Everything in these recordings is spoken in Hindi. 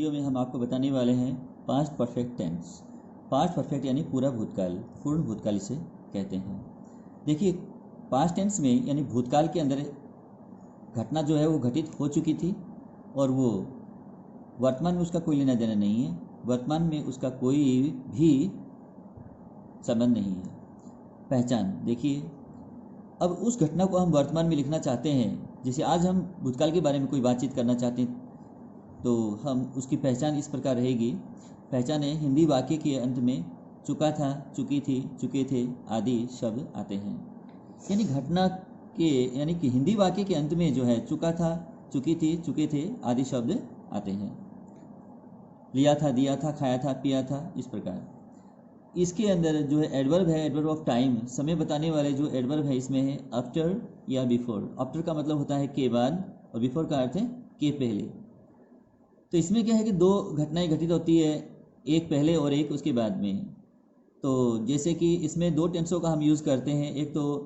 वीडियो में हम आपको बताने वाले हैं past perfect tense. Past perfect यानी पूरा भूतकाल, पूर्ण भूतकाल इसे कहते हैं। देखिए, पास्ट टेंस में यानी भूतकाल के अंदर घटना जो है वो घटित हो चुकी थी और वो वर्तमान में उसका कोई लेना देना नहीं है, वर्तमान में उसका कोई भी संबंध नहीं है। पहचान देखिए, अब उस घटना को हम वर्तमान में लिखना चाहते हैं। जैसे आज हम भूतकाल के बारे में कोई बातचीत करना चाहते हैं तो हम उसकी पहचान इस प्रकार रहेगी। पहचान है, हिंदी वाक्य के अंत में चुका था, चुकी थी, चुके थे आदि शब्द आते हैं। यानी घटना के यानी कि हिंदी वाक्य के अंत में जो है चुका था, चुकी थी, चुके थे आदि शब्द आते हैं। लिया था, दिया था, खाया था, पिया था, इस प्रकार। इसके अंदर जो है एडवर्ब है, एडवर्ब ऑफ टाइम, समय बताने वाले जो एडवर्ब है इसमें है आफ्टर या बिफोर। आफ्टर का मतलब होता है के बाद और बिफोर का अर्थ है के पहले। तो इसमें क्या है कि दो घटनाएं घटित होती है, एक पहले और एक उसके बाद में। तो जैसे कि इसमें दो टेंसों का हम यूज़ करते हैं, एक तो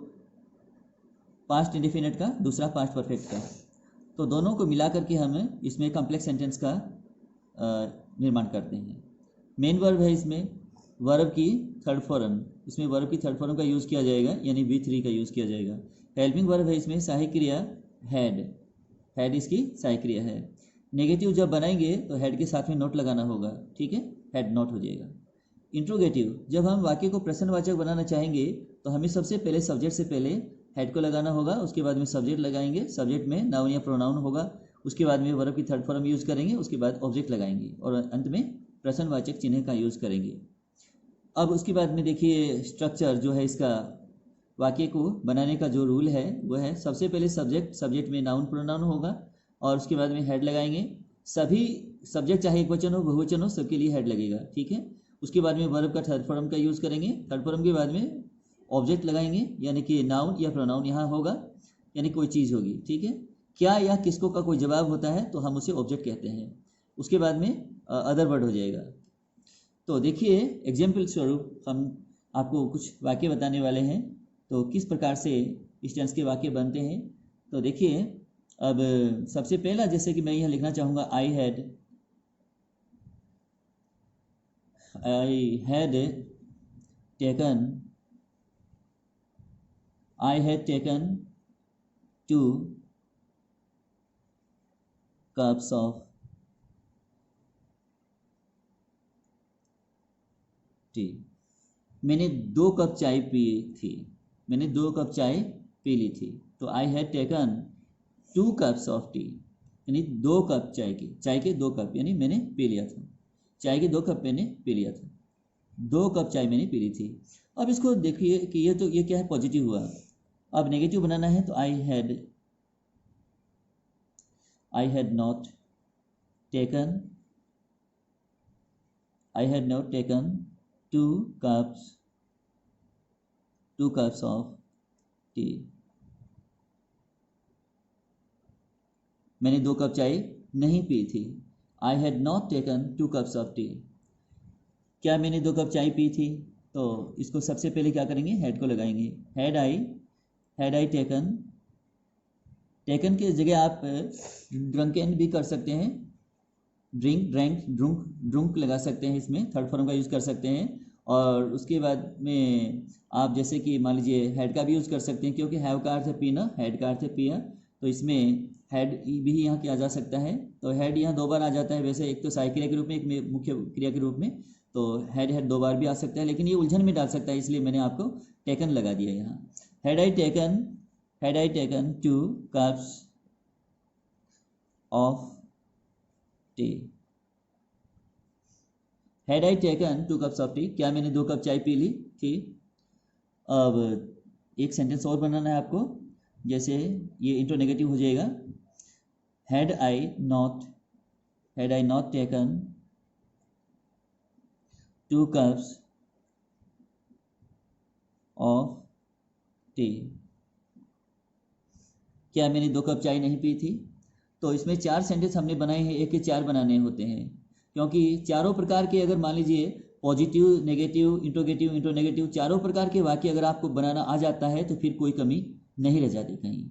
पास्ट इंडेफिनिट का, दूसरा पास्ट परफेक्ट का। तो दोनों को मिला करके हम इसमें कॉम्प्लेक्स सेंटेंस का निर्माण करते हैं। मेन वर्ब है इसमें, वर्ब की थर्ड फॉर्म, इसमें वर्ब की थर्ड फॉर्म का यूज़ किया जाएगा यानी V3 का यूज़ किया जाएगा। हेल्पिंग वर्ब है इसमें, सहायक क्रिया हैड, हैड इसकी सहायक क्रिया है। नेगेटिव जब बनाएंगे तो हेड के साथ में नोट लगाना होगा, ठीक है, हेड नोट हो जाएगा। इंट्रोगेटिव, जब हम वाक्य को प्रश्नवाचक बनाना चाहेंगे तो हमें सबसे पहले सब्जेक्ट से पहले हेड को लगाना होगा, उसके बाद में सब्जेक्ट लगाएंगे, सब्जेक्ट में नाउन या प्रोनाउन होगा, उसके बाद में वर्ब की थर्ड फॉर्म यूज़ करेंगे, उसके बाद ऑब्जेक्ट लगाएंगे और अंत में प्रश्नवाचक चिन्ह का यूज़ करेंगे। अब उसके बाद में देखिए स्ट्रक्चर जो है इसका, वाक्य को बनाने का जो रूल है वो है सबसे पहले सब्जेक्ट, सब्जेक्ट में नाउन प्रोनाउन होगा और उसके बाद में हेड लगाएंगे। सभी सब्जेक्ट चाहे एक वचन हो बहुवचन हो सबके लिए हेड लगेगा, ठीक है। उसके बाद में वर्ब का थर्ड फॉर्म का यूज़ करेंगे, थर्ड फॉर्म के बाद में ऑब्जेक्ट लगाएंगे यानी कि नाउन या प्रोनाउन यहाँ होगा यानी कोई चीज़ होगी, ठीक है। क्या या किसको का कोई जवाब होता है तो हम उसे ऑब्जेक्ट कहते हैं। उसके बाद में अदर वर्ड हो जाएगा। तो देखिए एग्जाम्पल स्वरूप हम आपको कुछ वाक्य बताने वाले हैं, तो किस प्रकार से इस टेंस के वाक्य बनते हैं। तो देखिए, अब सबसे पहला जैसे कि मैं यहाँ लिखना चाहूँगा I had taken 2 cups of T. मैंने 2 कप चाय पी थी, मैंने 2 कप चाय पी ली थी। तो I had taken 2 cups of T यानी 2 कप चाय के 2 कप यानी मैंने पी लिया था, चाय के 2 कप मैंने पी लिया था, 2 कप चाय मैंने पी ली थी। अब इसको देखिए कि ये क्या है, पॉजिटिव हुआ। अब नेगेटिव बनाना है तो आई had not taken 2 cups of T. मैंने 2 कप चाय नहीं पी थी। आई had not taken 2 cups of T. क्या मैंने 2 कप चाय पी थी? तो इसको सबसे पहले क्या करेंगे, हेड को लगाएंगे। हैड आई टेकन के जगह आप ड्रंकन भी कर सकते हैं, ड्रुंक लगा सकते हैं, इसमें थर्ड फॉर्म का यूज़ कर सकते हैं। और उसके बाद में आप जैसे कि मान लीजिए हेड का भी यूज़ कर सकते हैं, क्योंकि हैव का अर्थ है पीना, हेड का अर्थ है पिया, तो इसमें हेड भी यहाँ किया जा सकता है। तो हेड यहाँ 2 बार आ जाता है, वैसे एक तो सहायक क्रिया के रूप में, एक मुख्य क्रिया के रूप में। तो हेड 2 बार भी आ सकता है, लेकिन ये उलझन में डाल सकता है, इसलिए मैंने आपको टेकन लगा दिया यहाँ। Had I taken 2 cups of T. Had I taken 2 cups of T, क्या मैंने 2 कप चाय पी ली थी। अब एक सेंटेंस और बनाना है आपको, जैसे ये इंट्रोनेगेटिव हो जाएगा। Had I not taken 2 cups of T, क्या मैंने 2 कप चाय नहीं पी थी। तो इसमें 4 सेंटेंस हमने बनाए हैं, एक के 4 बनाने होते हैं, क्योंकि चारों प्रकार के अगर मान लीजिए पॉजिटिव, नेगेटिव, इंट्रोनेगेटिव चारों प्रकार के वाक्य अगर आपको बनाना आ जाता है तो फिर कोई कमी नहीं रह जाती कहीं।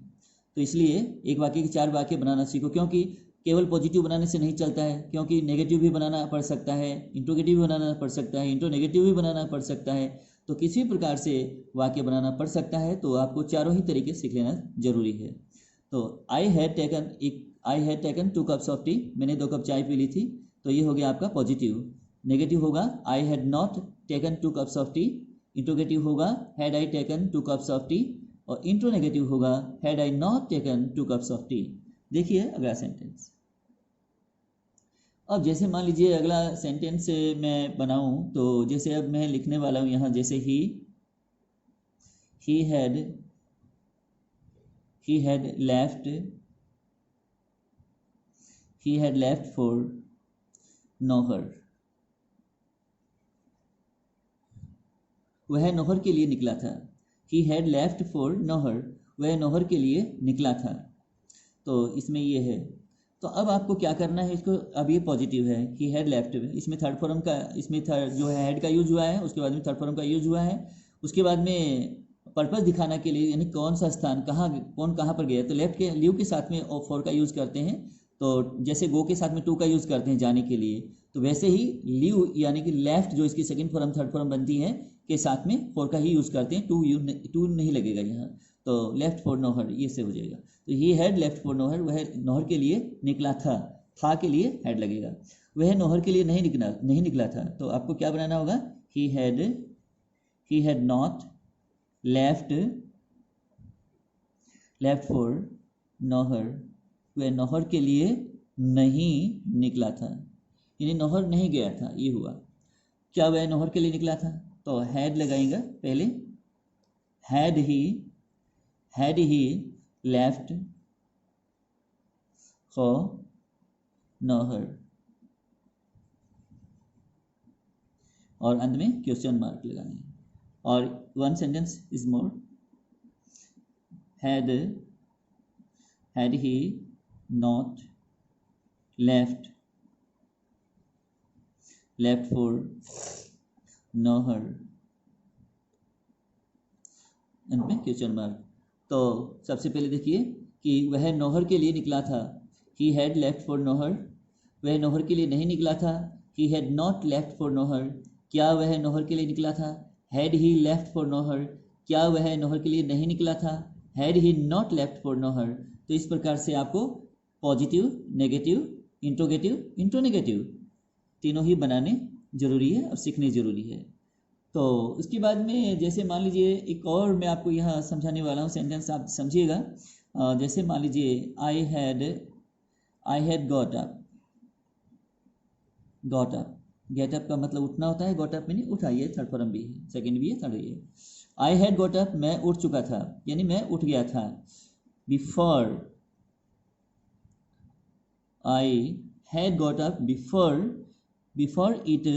तो इसलिए एक वाक्य के 4 वाक्य बनाना सीखो, क्योंकि केवल पॉजिटिव बनाने से नहीं चलता है, क्योंकि नेगेटिव भी बनाना पड़ सकता है, इंट्रोगेटिव भी बनाना पड़ सकता है, इंट्रोनेगेटिव भी बनाना पड़ सकता है। तो किसी भी प्रकार से वाक्य बनाना पड़ सकता है, तो आपको चारों ही तरीके सीख लेना जरूरी है। तो I had taken 2 cups of T, मैंने 2 कप चाय पी ली थी, तो ये हो गया आपका पॉजिटिव। नेगेटिव होगा I had not taken 2 cups of tea, interrogative होगा had I taken 2 cups of tea, और इंट्रोनेगेटिव होगा had I not taken 2 cups of tea. देखिए अगला सेंटेंस। अब जैसे मान लीजिए अगला सेंटेंस मैं बनाऊं, तो जैसे अब मैं लिखने वाला हूं यहाँ, जैसे ही had left for नौहर, वह नौहर के लिए निकला था। He had left for Nohar, वह नौहर के लिए निकला था। तो इसमें ये है, तो अब आपको क्या करना है इसको, अब ये पॉजिटिव है, ही हैड लेफ्ट, इसमें थर्ड फॉर्म का, इसमें जो है हेड का यूज हुआ है, उसके बाद में थर्ड फॉर्म का यूज हुआ है, उसके बाद में पर्पस दिखाने के लिए, यानी कौन सा स्थान कौन कहाँ पर गया, तो लेफ्ट के लीव के साथ में और फॉर का यूज करते हैं। तो जैसे गो के साथ में टू का यूज करते हैं जाने के लिए, तो वैसे ही लीव यानी कि लेफ्ट जो इसकी सेकंड फॉर्म थर्ड फॉर्म बनती है के साथ में फॉर का ही यूज करते हैं, टू नहीं लगेगा यहाँ। तो लेफ्ट फॉर नौहर ये से हो जाएगा। तो he had left for Nohar, वह नौहर के लिए निकला था के लिए हैड लगेगा। वह नौहर के लिए नहीं निकला था, तो आपको क्या बनाना होगा, he had not left for Nohar, वह नौहर के लिए नहीं निकला था, यानी नौहर नहीं गया था, ये हुआ। क्या वह नौहर के लिए निकला था, तो हैड लगाएंगे पहले, had he left for Nohar, और अंत में क्वेश्चन मार्क लगाने। और one sentence is more, had he not left for Nohar, अंत में क्वेश्चन मार्क। तो सबसे पहले देखिए कि वह नौहर के लिए निकला था, he had left for Nohar, वह नौहर के लिए नहीं निकला था, he had not left for Nohar, क्या वह नौहर के लिए निकला था, had he left for Nohar, क्या वह नौहर के लिए नहीं निकला था, had he not left for Nohar. तो इस प्रकार से आपको पॉजिटिव, नेगेटिव, इंट्रोगेटिव, इंट्रोनेगेटिव तीनों ही बनाने जरूरी है और सीखने जरूरी है। तो उसके बाद में जैसे मान लीजिए एक और मैं आपको यहाँ समझाने वाला हूँ सेंटेंस, आप समझिएगा। जैसे मान लीजिए आई had got up, get up का मतलब उठना होता है, गॉट अप में नहीं उठा, ये थर्ड फॉर्म भी है, सेकंड भी है, थर्ड भी है। आई हैड गॉट अप, मैं उठ चुका था, यानी मैं उठ गया था। Before I had got up, before it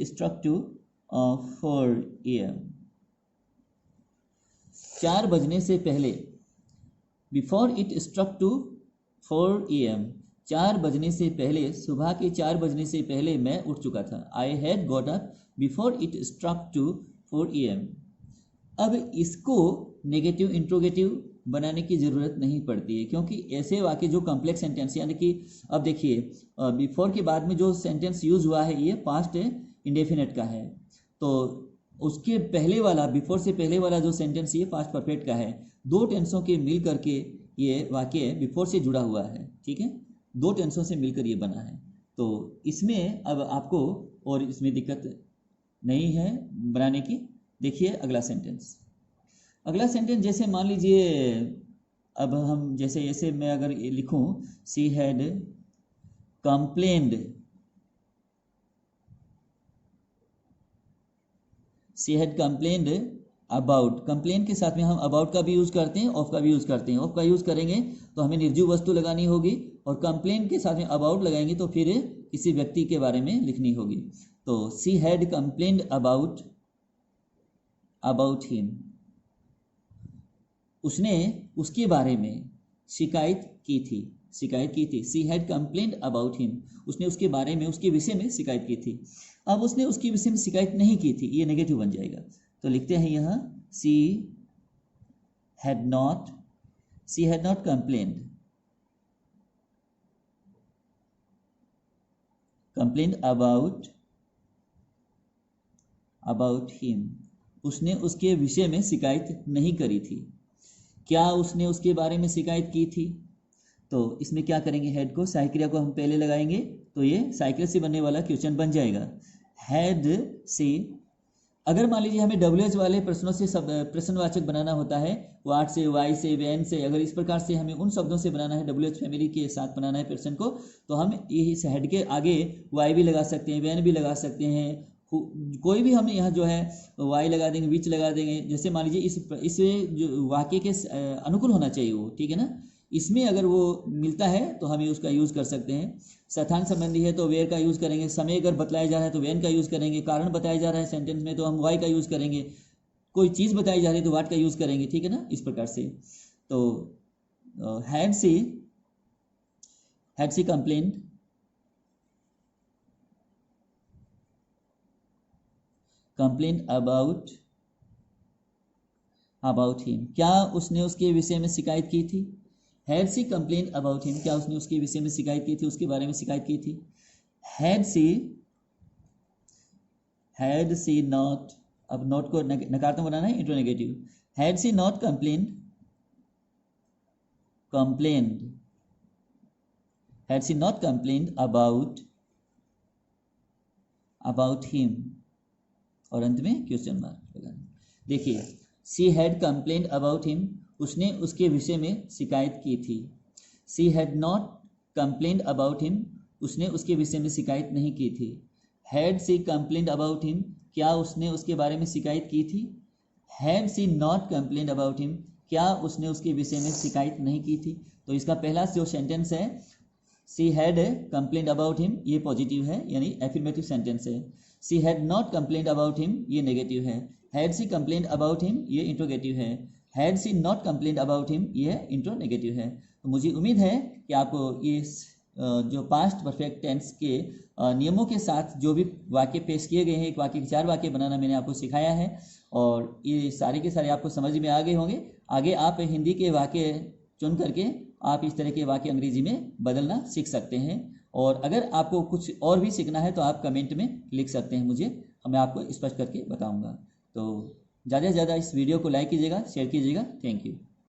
struck to 4 AM, 4 बजने से पहले, before it struck to 4 AM, 4 बजने से पहले, सुबह के 4 बजने से पहले मैं उठ चुका था। I had got up before it struck to 4 AM। अब इसको नेगेटिव इंट्रोगेटिव बनाने की ज़रूरत नहीं पड़ती है, क्योंकि ऐसे वाक्य जो कॉम्प्लेक्स सेंटेंस, यानी कि अब देखिए बिफोर के बाद में जो सेंटेंस यूज हुआ है ये पास्ट इंडेफिनेट का है, तो उसके पहले वाला, बिफोर से पहले वाला जो सेंटेंस ये पास्ट परफेक्ट का है। 2 टेंसों के मिल करके ये वाक्य बिफोर से जुड़ा हुआ है, ठीक है, 2 टेंसों से मिलकर ये बना है। तो इसमें अब आपको और इसमें दिक्कत नहीं है बनाने की। देखिए अगला सेंटेंस जैसे मान लीजिए अब हम जैसे मैं अगर लिखूं, she had complained about, complain के साथ में हम अबाउट का भी यूज करते हैं, ऑफ का भी यूज करते हैं। ऑफ का यूज करेंगे तो हमें निर्जीव वस्तु लगानी होगी, और कंप्लेन के साथ में अबाउट लगाएंगे तो फिर किसी व्यक्ति के बारे में लिखनी होगी। तो she had complained about him, उसने उसके बारे में शिकायत की थी। She had complained about him, उसने उसके बारे में, उसके विषय में शिकायत की थी। अब उसने उसके विषय में शिकायत नहीं की थी, ये नेगेटिव बन जाएगा। तो लिखते हैं यहाँ she had not complained about him. उसने उसके विषय में शिकायत नहीं करी थी। क्या उसने उसके बारे में शिकायत की थी? तो इसमें क्या करेंगे, हेड को सहायक क्रिया को हम पहले लगाएंगे तो ये सहायक क्रिया से बनने वाला क्वेश्चन बन जाएगा। हैड से, अगर मान लीजिए हमें WH वाले प्रश्नों से सब प्रश्नवाचक बनाना होता है, वाट से, वाई से, वैन से, अगर इस प्रकार से हमें उन शब्दों से बनाना है, WH फैमिली के साथ बनाना है प्रश्न को, तो हम इस हेड के आगे वाई भी लगा सकते हैं, वैन भी लगा सकते हैं, कोई भी हम यहाँ जो है वाई लगा देंगे, विच लगा देंगे। जैसे मान लीजिए इस जो वाक्य के अनुकूल होना चाहिए वो, ठीक है ना। इसमें अगर वो मिलता है तो हम उसका यूज़ कर सकते हैं। स्थान संबंधी है तो वेयर का यूज़ करेंगे। समय अगर बतलाया जा रहा है तो वेन का यूज़ करेंगे। कारण बताया जा रहा है सेंटेंस में तो हम वाई का यूज़ करेंगे। कोई चीज़ बताई जा रही है तो वाट का यूज़ करेंगे, ठीक है ना, इस प्रकार से। तो had C complain about him. क्या उसने उसके विषय में शिकायत की थी? Had C complain about him, क्या उसने उसके विषय में शिकायत की थी, उसके बारे में शिकायत की थी। हैड सी नॉट, अब नॉट को नकारात्मक बनाना है, interronegative. Had she not complained about him, और अंत में क्वेश्चन मार्क लगाना। देखिए, she had complained about him, उसने उसके विषय में शिकायत की थी। She had not complained about him, उसने उसके विषय में शिकायत नहीं की थी। Had she complained about him, क्या उसने उसके बारे में शिकायत की थी। Had she not complained about him, क्या उसने उसके विषय में शिकायत नहीं की थी। तो इसका पहला जो सेंटेंस है she had complained about him, ये पॉजिटिव है यानी एफर्मेटिव सेंटेंस है। She had not complained about him, ये नेगेटिव है। Had she complained about him, ये इंट्रोगेटिव है। Had she not complained about him, ये इंट्रोनेगेटिव है। तो मुझे उम्मीद है कि आपको ये जो पास्ट परफेक्ट टेंस के नियमों के साथ जो भी वाक्य पेश किए गए हैं, एक वाक्य के 4 वाक्य बनाना मैंने आपको सिखाया है, और ये सारे के सारे आपको समझ में आ गए होंगे। आगे आप हिंदी के वाक्य चुन करके आप इस तरह के वाक्य अंग्रेजी में बदलना सीख सकते हैं। और अगर आपको कुछ और भी सीखना है तो आप कमेंट में लिख सकते हैं मुझे, मैं आपको स्पष्ट करके बताऊंगा। तो ज़्यादा से ज़्यादा इस वीडियो को लाइक कीजिएगा, शेयर कीजिएगा। Thank you.